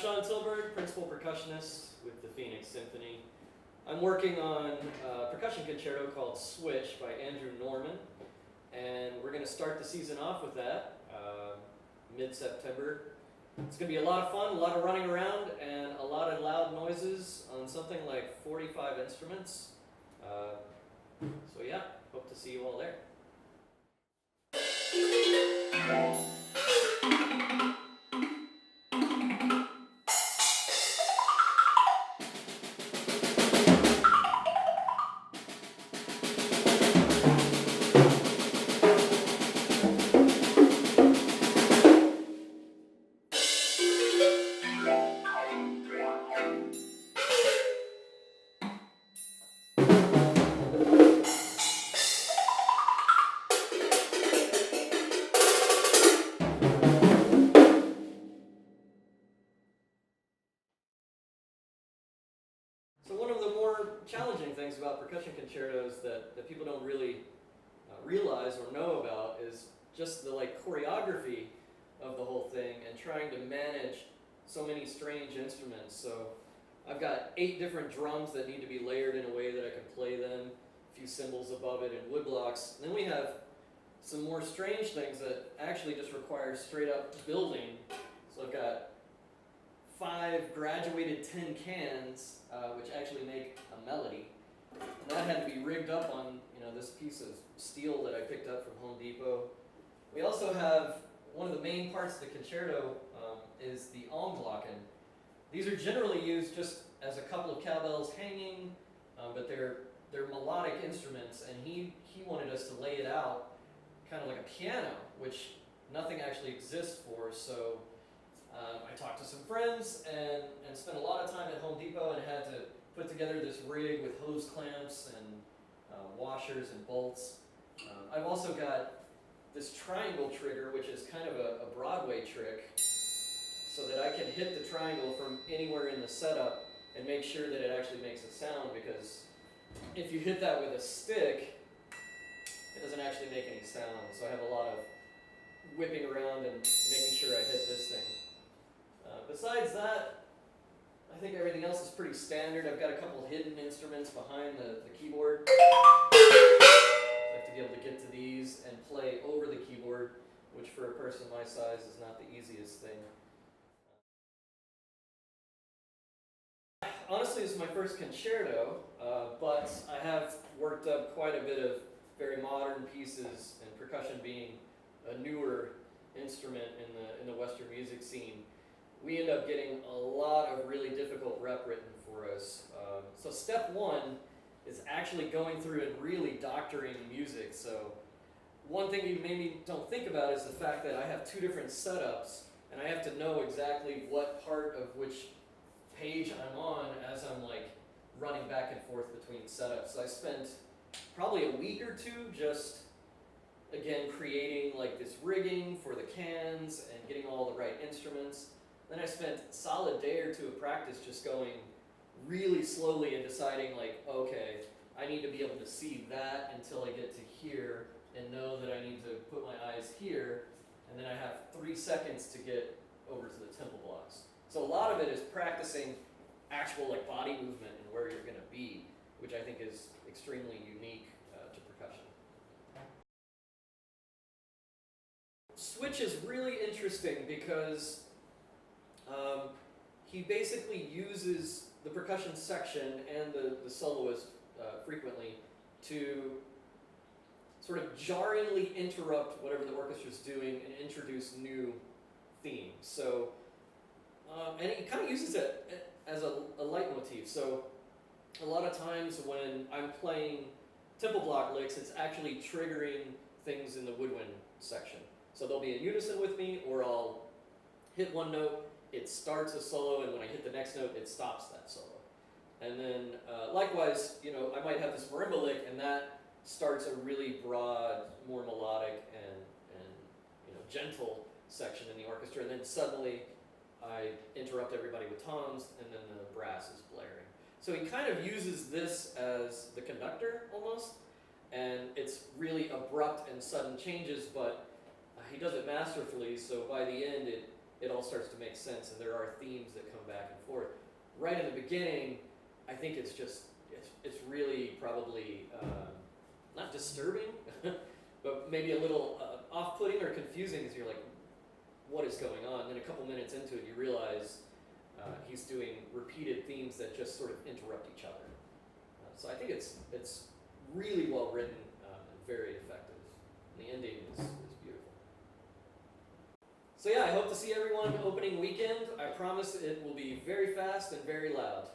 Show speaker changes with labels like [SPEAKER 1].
[SPEAKER 1] Shaun Tilburg, principal percussionist with the Phoenix Symphony. I'm working on a percussion concerto called Switch by Andrew Norman, and we're going to start the season off with that mid-September. It's going to be a lot of fun, a lot of running around, and a lot of loud noises on something like 45 instruments. So yeah, hope to see you all there. So one of the more challenging things about percussion concertos that people don't really realize or know about is just the choreography of the whole thing and trying to manage so many strange instruments. So I've got 8 different drums that need to be layered in a way that I can play them, a few cymbals above it and wood blocks. And then we have some more strange things that actually just require straight up building. So I've got 5 graduated tin cans, which actually make a melody. And that had to be rigged up on this piece of steel that I picked up from Home Depot. We also have one of the main parts of the concerto is the Almglocken. These are generally used just as a couple of cowbells hanging, but they're melodic instruments, and he wanted us to lay it out kind of like a piano, which nothing actually exists for. So I talked to some friends and spent a lot of time at Home Depot and had to put together this rig with hose clamps and washers and bolts. I've also got this triangle trigger, which is kind of a Broadway trick, so that I can hit the triangle from anywhere in the setup and make sure that it actually makes a sound, because if you hit that with a stick, it doesn't actually make any sound. So I have a lot of whipping around and making sure I hit this thing. Besides that, I think everything else is pretty standard. I've got a couple hidden instruments behind the keyboard. I have to be able to get to these and play over the keyboard, which for a person my size is not the easiest thing. Honestly, this is my first concerto, but I have worked up quite a bit of very modern pieces, and percussion being a newer instrument in the Western music scene, we end up getting a lot of really difficult rep written for us. So step 1 is actually going through and really doctoring music. So one thing you maybe don't think about is the fact that I have 2 different setups, and I have to know exactly what part of which page I'm on as I'm running back and forth between setups. So I spent probably a week or 2 just again creating this rigging for the cans and getting all the right instruments. Then I spent a solid day or 2 of practice just going really slowly and deciding okay, I need to be able to see that until I get to here and know that I need to put my eyes here, and then I have 3 seconds to get over to the tempo blocks. So a lot of it is practicing actual body movement and where you're going to be, which I think is extremely unique to percussion. Switch is really interesting because he basically uses the percussion section and the soloist frequently to sort of jarringly interrupt whatever the orchestra's doing and introduce new themes. So, and he kind of uses it as a leitmotif. So a lot of times when I'm playing tempo block licks, it's actually triggering things in the woodwind section. So they'll be in unison with me, or I'll hit one note, it starts a solo, and when I hit the next note, it stops that solo. And then likewise, I might have this marimba lick, and that starts a really broad, more melodic and gentle section in the orchestra, and then suddenly I interrupt everybody with toms, and then the brass is blaring. So he kind of uses this as the conductor almost, and it's really abrupt and sudden changes, but he does it masterfully, so by the end it all starts to make sense, and there are themes that come back and forth. Right in the beginning, I think it's just, it's really probably not disturbing, but maybe a little off-putting or confusing, because you're like, what is going on? And then a couple minutes into it, you realize he's doing repeated themes that just sort of interrupt each other. So I think it's really well written and very effective. And the ending is beautiful. So yeah, I hope to see everyone opening weekend. I promise it will be very fast and very loud.